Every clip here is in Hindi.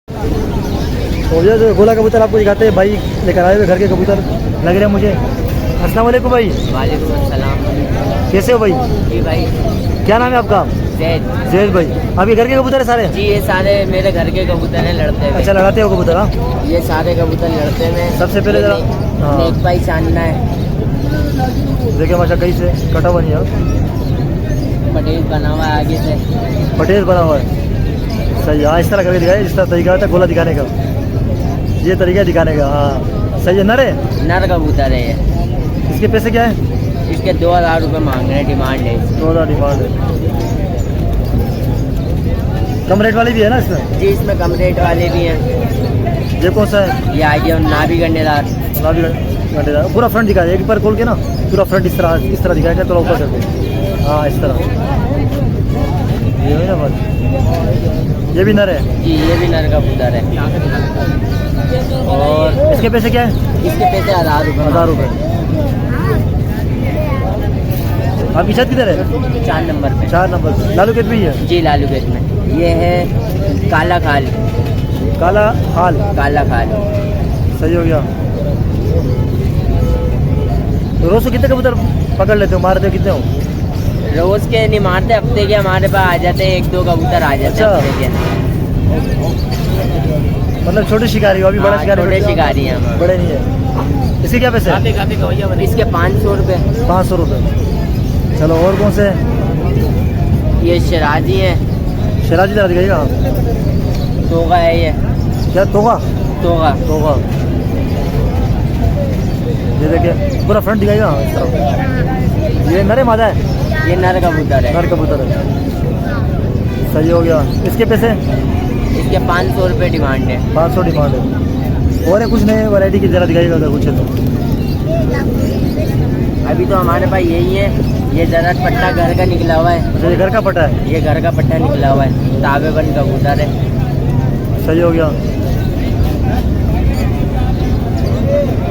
तो ये जो गोला कबूतर आपको दिखाते हैं, भाई लेकर आए हुए घर के कबूतर लग रहे हैं मुझे। अस्सलाम वालेकुम भाई। वालेकुम अस्सलाम। कैसे हो भाई? जी भाई। क्या नाम है आपका? जैद। जैद भाई। आपके घर के कबूतर है सारे? जी ये सारे मेरे घर के कबूतर हैं लड़ते हुए। अच्छा, लड़ाते हो कबूतर? हाँ, ये सारे कबूतर लड़ते हुए। सबसे पहले जरा हाँ नेक भाई चांदना है। देखिए माशा कहीं से कटा हुआ नहीं है, पटेल बना हुआ है आगे से। पटेल बना हुआ है। सही है, हाँ इस तरह करके दिखाए, जिस तरह तरीका होता है गोला दिखाने का, ये तरीका है दिखाने का। हाँ सही है। नर है? नर कबूतर है ये। इसके पैसे क्या है? इसके 2000 रुपये मांग रहे हैं, डिमांड है। 2000 डिमांड है। कम रेट वाली भी है ना इसमें? जी इसमें कम रेट वाले भी हैं। ये कौन सा है? ये आगे और नाभि गंडेदार। पूरा फ्रंट दिखा एक बार खोल के ना, पूरा फ्रंट इस तरह दिखाएगा, थोड़ा ऊपर करके। हाँ इस तरह, ये है ना बस। ये भी नर है? जी ये भी नर कबूतर है। और इसके पैसे क्या है? इसके पैसे 1000 रुपये। 1000 रुपये। आपकी छत किधर है? 4 नंबर पे। 4 नंबर। लालू खेत भी है? जी लालू गेट में। ये है काला खाल। काला हाल। काला खाल। सही हो गया। तो रोज को कितने कबूतर पकड़ लेते हो, मारते हो कितने हो? रोज के नहीं मारते, हफ्ते के हमारे पास आ जाते हैं, 1-2 कबूतर आ जाते हैं अच्छा। हफ्ते के। मतलब छोटे शिकारी हो? अभी बड़ा हाँ, शिकारी? छोटे शिकारी हैं हम। बड़े नहीं है। इसके क्या पैसे हैं? इसके 500 रुपये। 500 रुपये। चलो और कौन से? ये शराजी है। शराजी जरा दिखाइएगा। तोगा है ये। क्या तोगा? तोगा। तोगा। ये देखिए पूरा फ्रंट दिखाइएगा इस तरह। ये नर है मादा है? ये नर कबूतर है। नर कबूतर है। सही हो गया। इसके पैसे? इसके 500 रुपये डिमांड है। 500 डिमांड है। और है कुछ नए वैरायटी की जरा दिखाइएगा अगर कुछ है तो। अभी तो हमारे पास यही है। ये जरत पट्टा घर का निकला हुआ है। अच्छा, ये घर का पट्टा है? ये घर का पट्टा निकला हुआ है, ताबेबंद कबूतर है। सही हो गया।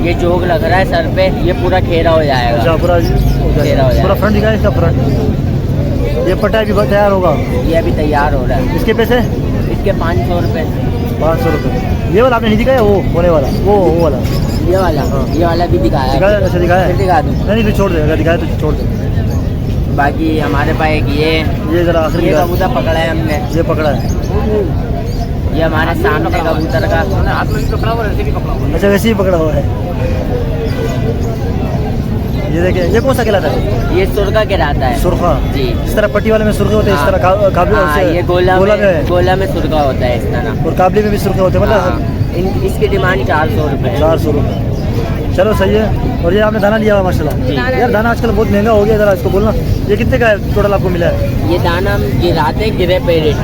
ये जोग लग रहा है सर पे, ये पूरा खेरा हो जाएगा। अच्छा पूरा घेरा हो जाएगा। पूरा फ्रंट दिखाए इसका फ्रंट। ये पट्टा भी तैयार होगा? ये अभी तैयार हो रहा है। इसके पैसे? इसके 500 रुपये। 500 रुपये। ये वाला आपने नहीं दिखाया? वो होने वाला वो वाला? ये वाला हाँ। ये वाला भी दिखाया दिखाया? अच्छा दिखाया फिर है? दिखा दूँ। नहीं तो छोड़ दे, अगर दिखाया तो छोड़ दे। बाकी हमारे पास एक ये जरा आखिरी ये कबूतर पकड़ा है हमने। ये पकड़ा है। ये हमारे सामने कबूतर का। अच्छा वैसे ही पकड़ा हुआ है। ये देखिए, ये कौन सा कहलाता है? ये सुरखा कहलाता है। सुरखा? जी। इस तरह पट्टी वाले में सुरखे होते हैं, इस तरह हाँ, ये गोला में सुरखा होता है इस तरह। और काबली में भी सुरखे होते हैं मतलब? इसकी डिमांड 400 रुपये। 400 रुपये। चलो सही है। और ये आपने दाना लिया हुआ माशाल्लाह। यार दाना आजकल बहुत महंगा हो गया, जरा इसको बोलना। ये कितने का है टोटल आपको मिला है? ये दाना हम गिराते गिरे पेरेट।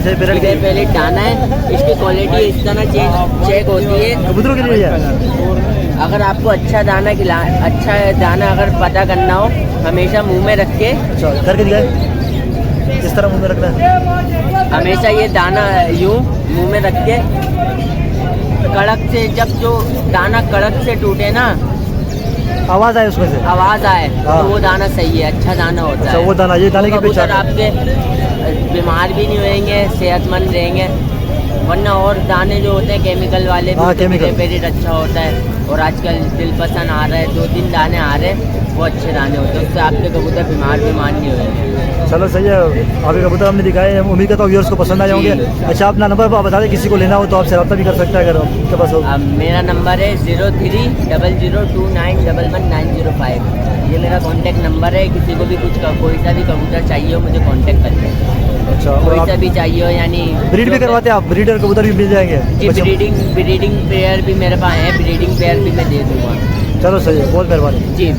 गिरे पेरेट दाना है। इसकी क्वालिटी इस तरह चेक होती है। कबूतरों के लिए है? अगर आपको अच्छा दाना अगर पता करना हो, हमेशा मुंह में रख के। अच्छा करके दिखाए, इस तरह मुंह में रखना है। हमेशा ये दाना यूँ मुंह में रख के, कड़क से जब जो दाना कड़क से टूटे ना, आवाज़ आए उसमें से? आवाज़ आए हाँ। तो वो दाना सही है, अच्छा दाना होता अच्छा है। वो दाना, ये दाने की कबूतर पहचान? आपके बीमार भी नहीं होंगे, सेहतमंद रहेंगे। वरना और दाने जो होते हैं केमिकल वाले भी, हाँ, केमिकल। पेरेट अच्छा होता है। और आजकल दिल पसंद आ रहा है, 2-3 दाने आ रहे हैं, वो अच्छे दाने होते हैं, उससे आपके कबूतर बीमार नहीं होंगे। चलो सही है। आपके कबूतर हमने दिखाए, हम उम्मीद करता हूँ व्यूअर्स को पसंद आए होंगे। अच्छा अपना नंबर बता दें, किसी को लेना हो तो आपसे रब्ता भी कर सकता है अगर आपके पास हो। मेरा नंबर है 030029119005। ये मेरा कॉन्टैक्ट नंबर है। किसी को भी कोई सा भी कबूतर चाहिए हो, मुझे कॉन्टैक्ट कर लें। अच्छा कोई सा भी चाहिए हो, यानी ब्रीड भी करवाते हैं आप? ब्रीडर कबूतर भी मिल जाएंगे? जी ब्रीडिंग पेयर भी मेरे पास है, ब्रीडिंग पेयर भी मैं दे दूँगा। चलो सही है, बहुत मेहरबानी जी।